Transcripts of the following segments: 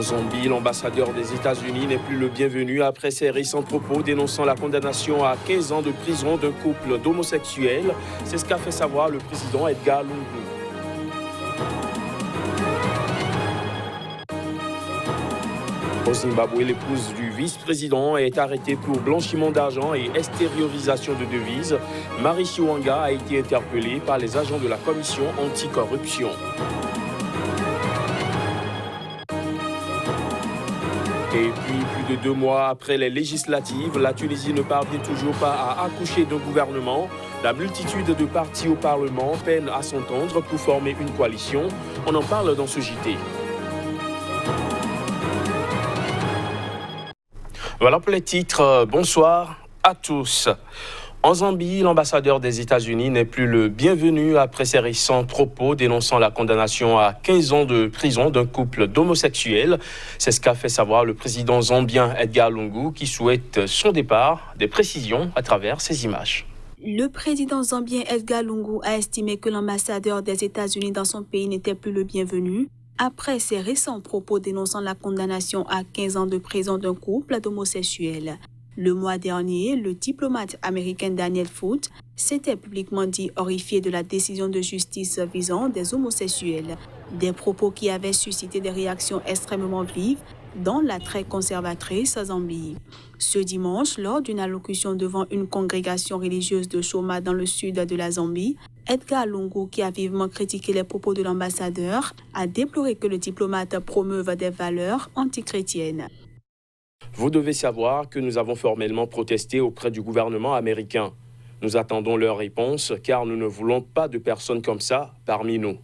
Zambie, l'ambassadeur des États-Unis n'est plus le bienvenu après ses récents propos dénonçant la condamnation à 15 ans de prison d'un couple d'homosexuels. C'est ce qu'a fait savoir le président Edgar Lungu. Au Zimbabwe, l'épouse du vice-président est arrêtée pour blanchiment d'argent et extériorisation de devises. Marie Chiwanga a été interpellée par les agents de la commission anticorruption. Et puis, plus de 2 mois après les législatives, la Tunisie ne parvient toujours pas à accoucher d'un gouvernement. La multitude de partis au Parlement peine à s'entendre pour former une coalition. On en parle dans ce JT. Voilà pour les titres. Bonsoir à tous. En Zambie, l'ambassadeur des États-Unis n'est plus le bienvenu après ses récents propos dénonçant la condamnation à 15 ans de prison d'un couple d'homosexuels. C'est ce qu'a fait savoir le président zambien Edgar Lungu qui souhaite son départ. Des précisions à travers ces images. Le président zambien Edgar Lungu a estimé que l'ambassadeur des États-Unis dans son pays n'était plus le bienvenu après ses récents propos dénonçant la condamnation à 15 ans de prison d'un couple d'homosexuels. Le mois dernier, le diplomate américain Daniel Foote s'était publiquement dit horrifié de la décision de justice visant des homosexuels, des propos qui avaient suscité des réactions extrêmement vives dans la très conservatrice Zambie. Ce dimanche, lors d'une allocution devant une congrégation religieuse de Choma dans le sud de la Zambie, Edgar Lungu, qui a vivement critiqué les propos de l'ambassadeur, a déploré que le diplomate promeuve des valeurs antichrétiennes. Vous devez savoir que nous avons formellement protesté auprès du gouvernement américain. Nous attendons leur réponse car nous ne voulons pas de personnes comme ça parmi nous.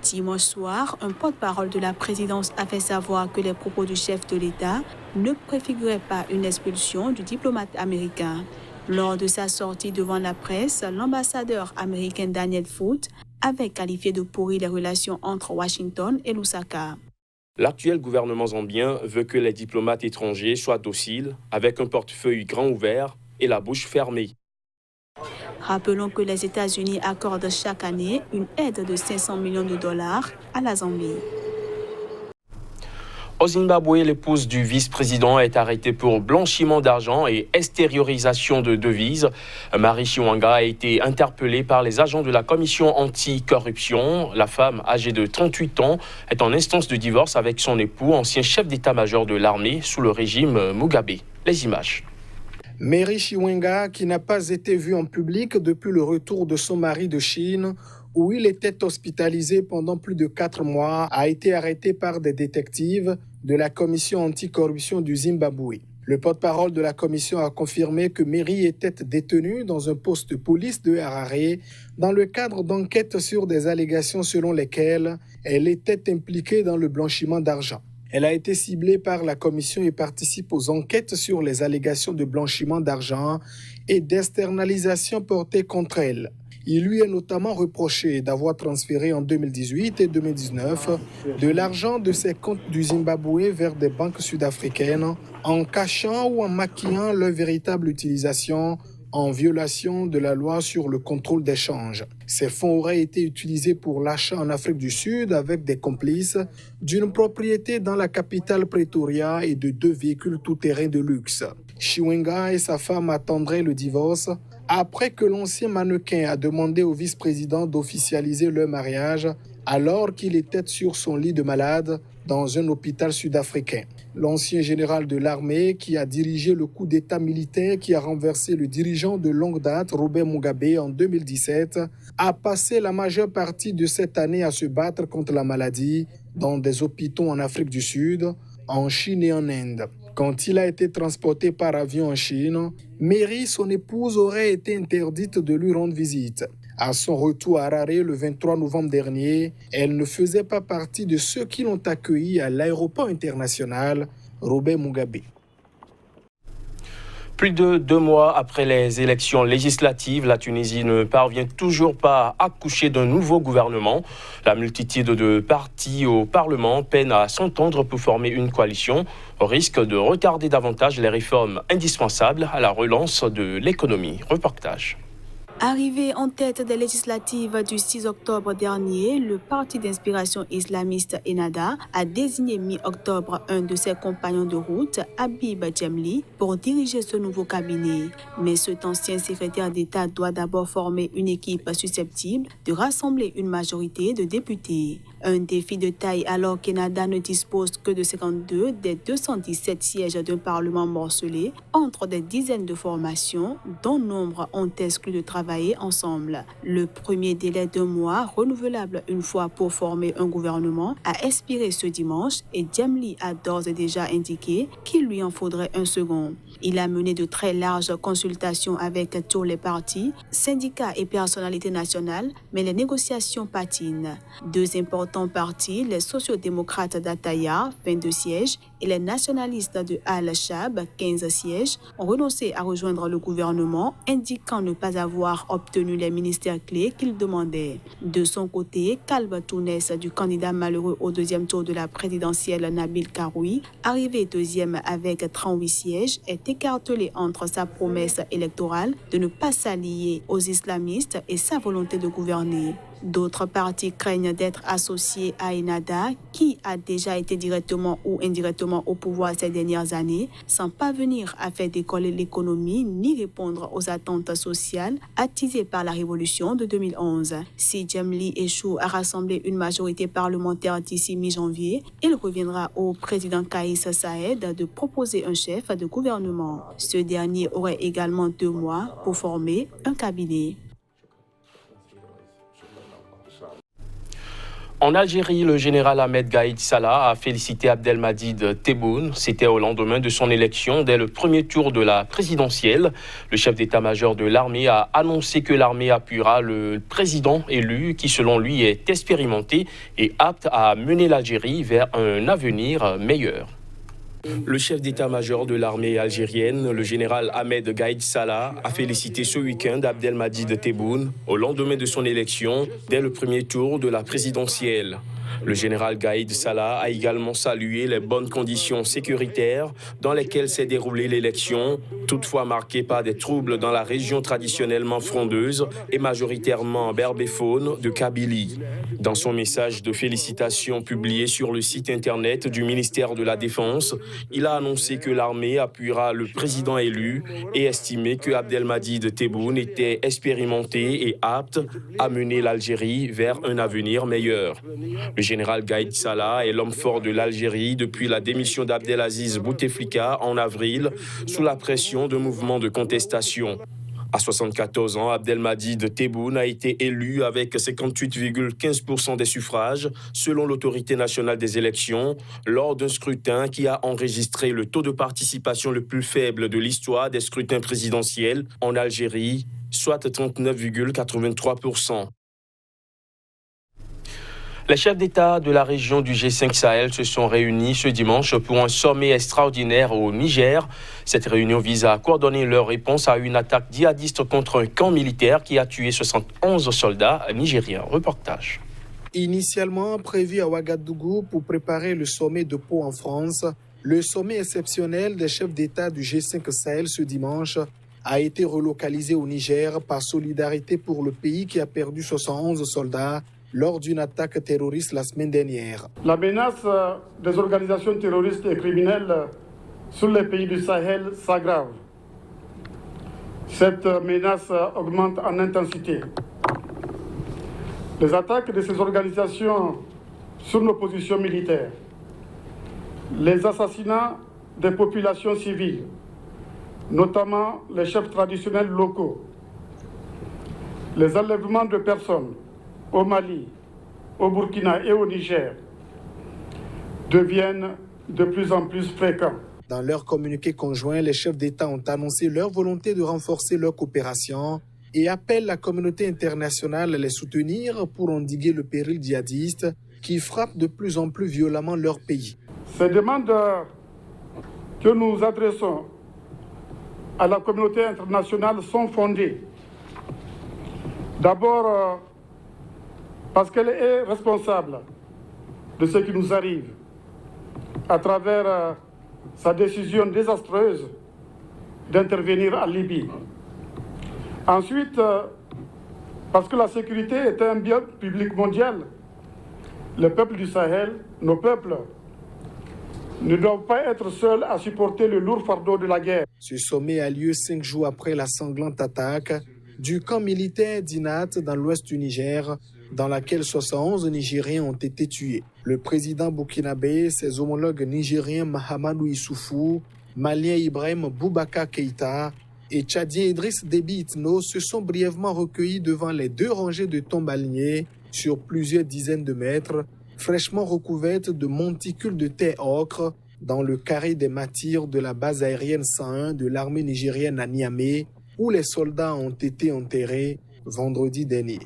Dimanche soir, un porte-parole de la présidence a fait savoir que les propos du chef de l'État ne préfiguraient pas une expulsion du diplomate américain. Lors de sa sortie devant la presse, l'ambassadeur américain Daniel Foote avait qualifié de pourries les relations entre Washington et Lusaka. L'actuel gouvernement zambien veut que les diplomates étrangers soient dociles, avec un portefeuille grand ouvert et la bouche fermée. Rappelons que les États-Unis accordent chaque année une aide de 500 millions de dollars à la Zambie. Au Zimbabwe, l'épouse du vice-président est arrêtée pour blanchiment d'argent et extériorisation de devises. Marie Chiwanga a été interpellée par les agents de la commission anticorruption. La femme, âgée de 38 ans, est en instance de divorce avec son époux, ancien chef d'état-major de l'armée sous le régime Mugabe. Les images. Marie Chiwanga, qui n'a pas été vue en public depuis le retour de son mari de Chine, où il était hospitalisé pendant plus de 4 mois, a été arrêté par des détectives de la commission anticorruption du Zimbabwe. Le porte-parole de la commission a confirmé que Mary était détenue dans un poste de police de Harare dans le cadre d'enquêtes sur des allégations selon lesquelles elle était impliquée dans le blanchiment d'argent. Elle a été ciblée par la commission et participe aux enquêtes sur les allégations de blanchiment d'argent et d'externalisation portées contre elle. Il lui est notamment reproché d'avoir transféré en 2018 et 2019 de l'argent de ses comptes du Zimbabwe vers des banques sud-africaines en cachant ou en maquillant leur véritable utilisation en violation de la loi sur le contrôle d'échange. Ces fonds auraient été utilisés pour l'achat en Afrique du Sud avec des complices d'une propriété dans la capitale Pretoria et de 2 véhicules tout-terrain de luxe. Chiwanga et sa femme attendraient le divorce après que l'ancien mannequin a demandé au vice-président d'officialiser leur mariage alors qu'il était sur son lit de malade dans un hôpital sud-africain. L'ancien général de l'armée qui a dirigé le coup d'État militaire qui a renversé le dirigeant de longue date, Robert Mugabe, en 2017, a passé la majeure partie de cette année à se battre contre la maladie dans des hôpitaux en Afrique du Sud, en Chine et en Inde. Quand il a été transporté par avion en Chine, Mary, son épouse, aurait été interdite de lui rendre visite. À son retour à Harare le 23 novembre dernier, elle ne faisait pas partie de ceux qui l'ont accueillie à l'aéroport international Robert Mugabe. Plus de 2 mois après les élections législatives, la Tunisie ne parvient toujours pas à accoucher d'un nouveau gouvernement. La multitude de partis au Parlement peine à s'entendre pour former une coalition, au risque de retarder davantage les réformes indispensables à la relance de l'économie. Reportage. Arrivé en tête des législatives du 6 octobre dernier, le parti d'inspiration islamiste Ennahda a désigné mi-octobre un de ses compagnons de route, Habib Djemli, pour diriger ce nouveau cabinet. Mais cet ancien secrétaire d'État doit d'abord former une équipe susceptible de rassembler une majorité de députés. Un défi de taille alors qu'Ennahda ne dispose que de 52 des 217 sièges d'un parlement morcelé entre des dizaines de formations dont nombre ont exclu de travailler ensemble. Le premier délai d'1 mois, renouvelable une fois pour former un gouvernement, a expiré ce dimanche et Djemli a d'ores et déjà indiqué qu'il lui en faudrait un second. Il a mené de très larges consultations avec tous les partis, syndicats et personnalités nationales, mais les négociations patinent. Deux importants partis, les sociodémocrates d'Ataya, 22 sièges, et les nationalistes de Al-Shab, 15 sièges, ont renoncé à rejoindre le gouvernement, indiquant ne pas avoir obtenu les ministères clés qu'ils demandaient. De son côté, Kalb Tounès, du candidat malheureux au deuxième tour de la présidentielle Nabil Karoui, arrivé deuxième avec 38 sièges, est écartelé entre sa promesse électorale de ne pas s'allier aux islamistes et sa volonté de gouverner. D'autres partis craignent d'être associés à Ennahda, qui a déjà été directement ou indirectement au pouvoir ces dernières années, sans parvenir à faire décoller l'économie ni répondre aux attentes sociales attisées par la révolution de 2011. Si Djemli échoue à rassembler une majorité parlementaire d'ici mi-janvier, il reviendra au président Kaïs Saïed de proposer un chef de gouvernement. Ce dernier aurait également 2 mois pour former un cabinet. En Algérie, le général Ahmed Gaïd Salah a félicité Abdelmadjid Tebboune. C'était au lendemain de son élection dès le premier tour de la présidentielle. Le chef d'état-major de l'armée a annoncé que l'armée appuiera le président élu qui, selon lui, est expérimenté et apte à mener l'Algérie vers un avenir meilleur. Le chef d'état-major de l'armée algérienne, le général Ahmed Gaïd Salah, a félicité ce week-end Abdelmadjid Tebboune au lendemain de son élection dès le premier tour de la présidentielle. Le général Gaïd Salah a également salué les bonnes conditions sécuritaires dans lesquelles s'est déroulée l'élection, toutefois marquée par des troubles dans la région traditionnellement frondeuse et majoritairement berbéphone de Kabylie. Dans son message de félicitations publié sur le site internet du ministère de la Défense, il a annoncé que l'armée appuiera le président élu et estimé que Abdelmadjid Tebboune était expérimenté et apte à mener l'Algérie vers un avenir meilleur. Le général Gaïd Salah est l'homme fort de l'Algérie depuis la démission d'Abdelaziz Bouteflika en avril, sous la pression de mouvements de contestation. À 74 ans, Abdelmadjid Tebboune a été élu avec 58,15% des suffrages, selon l'autorité nationale des élections, lors d'un scrutin qui a enregistré le taux de participation le plus faible de l'histoire des scrutins présidentiels en Algérie, soit 39,83%. Les chefs d'État de la région du G5 Sahel se sont réunis ce dimanche pour un sommet extraordinaire au Niger. Cette réunion vise à coordonner leur réponse à une attaque djihadiste contre un camp militaire qui a tué 71 soldats nigériens. Reportage. Initialement prévu à Ouagadougou pour préparer le sommet de Pau en France, le sommet exceptionnel des chefs d'État du G5 Sahel ce dimanche a été relocalisé au Niger par solidarité pour le pays qui a perdu 71 soldats lors d'une attaque terroriste la semaine dernière. La menace des organisations terroristes et criminelles sur les pays du Sahel s'aggrave. Cette menace augmente en intensité. Les attaques de ces organisations sur nos positions militaires, les assassinats des populations civiles, notamment les chefs traditionnels locaux, les enlèvements de personnes au Mali, au Burkina et au Niger deviennent de plus en plus fréquents. Dans leur communiqué conjoint, les chefs d'État ont annoncé leur volonté de renforcer leur coopération et appellent la communauté internationale à les soutenir pour endiguer le péril djihadiste qui frappe de plus en plus violemment leur pays. Ces demandes que nous adressons à la communauté internationale sont fondées. D'abord, parce qu'elle est responsable de ce qui nous arrive à travers sa décision désastreuse d'intervenir en Libye. Ensuite, Parce que la sécurité est un bien public mondial. Les peuples du Sahel, nos peuples, ne doivent pas être seuls à supporter le lourd fardeau de la guerre. Ce sommet a lieu 5 jours après la sanglante attaque du camp militaire d'Inat dans l'ouest du Niger, dans laquelle 71 Nigériens ont été tués. Le président burkinabé, ses homologues nigériens Mahamadou Issoufou, malien Ibrahim Boubacar Keïta et tchadien Idriss Déby Itno se sont brièvement recueillis devant les 2 rangées de tombes alignées sur plusieurs dizaines de mètres, fraîchement recouvertes de monticules de terre ocre dans le carré des martyrs de la base aérienne 101 de l'armée nigérienne à Niamey, où les soldats ont été enterrés vendredi dernier.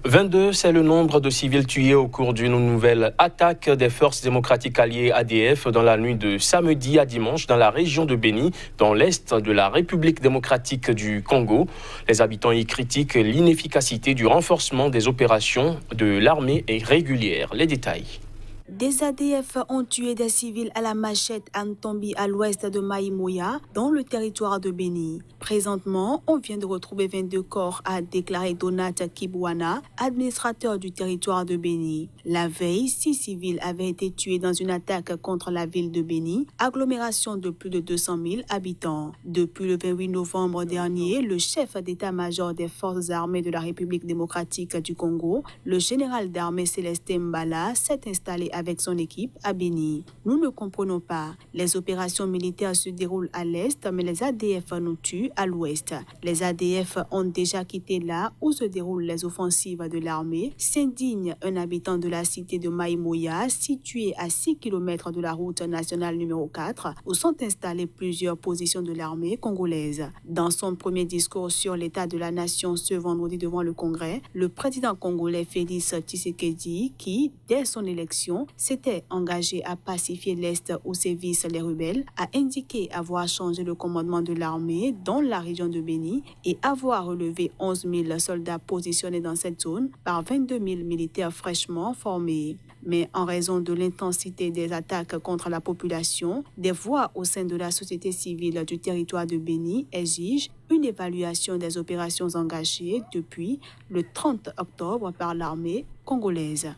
22, c'est le nombre de civils tués au cours d'une nouvelle attaque des forces démocratiques alliées ADF dans la nuit de samedi à dimanche dans la région de Béni, dans l'est de la République démocratique du Congo. Les habitants y critiquent l'inefficacité du renforcement des opérations de l'armée régulière. Les détails. Des ADF ont tué des civils à la machette à Ntombi à l'ouest de Maïmouya, dans le territoire de Béni. Présentement, on vient de retrouver 22 corps, a déclaré Donat Kibwana, administrateur du territoire de Béni. La veille, 6 civils avaient été tués dans une attaque contre la ville de Béni, agglomération de plus de 200 000 habitants. Depuis le 28 novembre dernier, le chef d'état-major des forces armées de la République démocratique du Congo, le général d'armée Célestin Mbala, s'est installé avec son équipe à Béni. Nous ne comprenons pas. Les opérations militaires se déroulent à l'est, mais les ADF nous tuent à l'ouest. Les ADF ont déjà quitté là où se déroulent les offensives de l'armée, s'indigne un habitant de la cité de Maïmouya, située à 6 km de la route nationale numéro 4, où sont installées plusieurs positions de l'armée congolaise. Dans son premier discours sur l'état de la nation ce vendredi devant le Congrès, le président congolais Félix Tshisekedi, qui, dès son élection, s'était engagé à pacifier l'Est où sévissent les rebelles, a indiqué avoir changé le commandement de l'armée dans la région de Béni et avoir relevé 11 000 soldats positionnés dans cette zone par 22 000 militaires fraîchement formés. Mais en raison de l'intensité des attaques contre la population, des voix au sein de la société civile du territoire de Béni exigent une évaluation des opérations engagées depuis le 30 octobre par l'armée congolaise.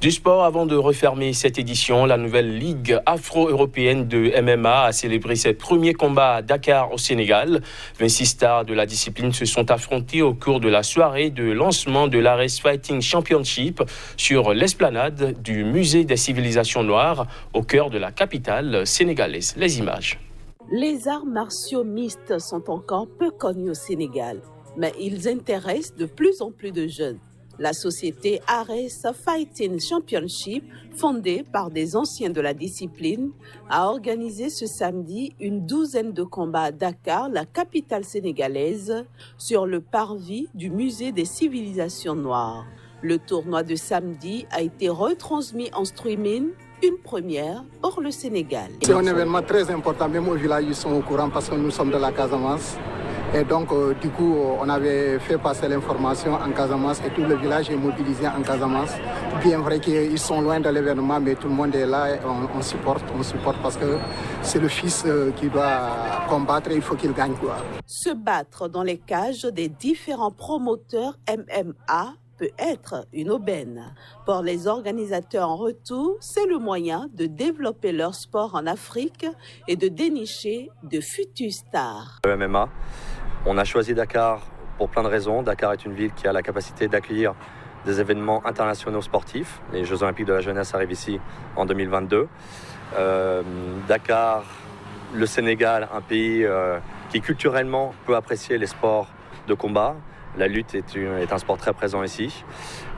Du sport, avant de refermer cette édition, la nouvelle Ligue afro-européenne de MMA a célébré ses premiers combats à Dakar au Sénégal. 26 stars de la discipline se sont affrontés au cours de la soirée de lancement de l'Ares Fighting Championship sur l'esplanade du Musée des civilisations noires au cœur de la capitale sénégalaise. Les images. Les arts martiaux mixtes sont encore peu connus au Sénégal, mais ils intéressent de plus en plus de jeunes. La société Ares Fighting Championship, fondée par des anciens de la discipline, a organisé ce samedi une douzaine de combats à Dakar, la capitale sénégalaise, sur le parvis du Musée des civilisations noires. Le tournoi de samedi a été retransmis en streaming, une première pour le Sénégal. C'est un événement très important, même au village ils sont au courant parce que nous sommes de la Casamance. Et donc, du coup, on avait fait passer l'information en Casamance et tout le village est mobilisé en Casamance. Bien vrai qu'ils sont loin de l'événement, mais tout le monde est là et on supporte parce que c'est le fils qui doit combattre et il faut qu'il gagne, quoi. Se battre dans les cages des différents promoteurs MMA peut être une aubaine. Pour les organisateurs en retour, c'est le moyen de développer leur sport en Afrique et de dénicher de futures stars. Le MMA, on a choisi Dakar pour plein de raisons. Dakar est une ville qui a la capacité d'accueillir des événements internationaux sportifs. Les Jeux Olympiques de la jeunesse arrivent ici en 2022. Dakar, le Sénégal, un pays qui culturellement peut apprécier les sports de combat. La lutte est un sport très présent ici.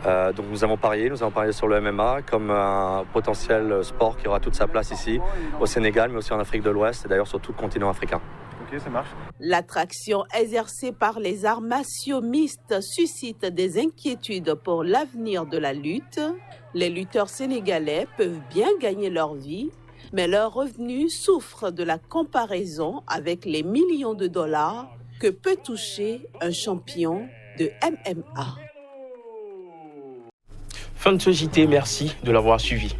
Donc nous avons parié sur le MMA comme un potentiel sport qui aura toute sa place ici, au Sénégal, mais aussi en Afrique de l'Ouest et d'ailleurs sur tout le continent africain. Ok, ça marche. L'attraction exercée par les arts martiaux mixtes suscite des inquiétudes pour l'avenir de la lutte. Les lutteurs sénégalais peuvent bien gagner leur vie, mais leurs revenus souffrent de la comparaison avec les millions de dollars que peut toucher un champion de MMA. Fin de ce JT, merci de l'avoir suivi.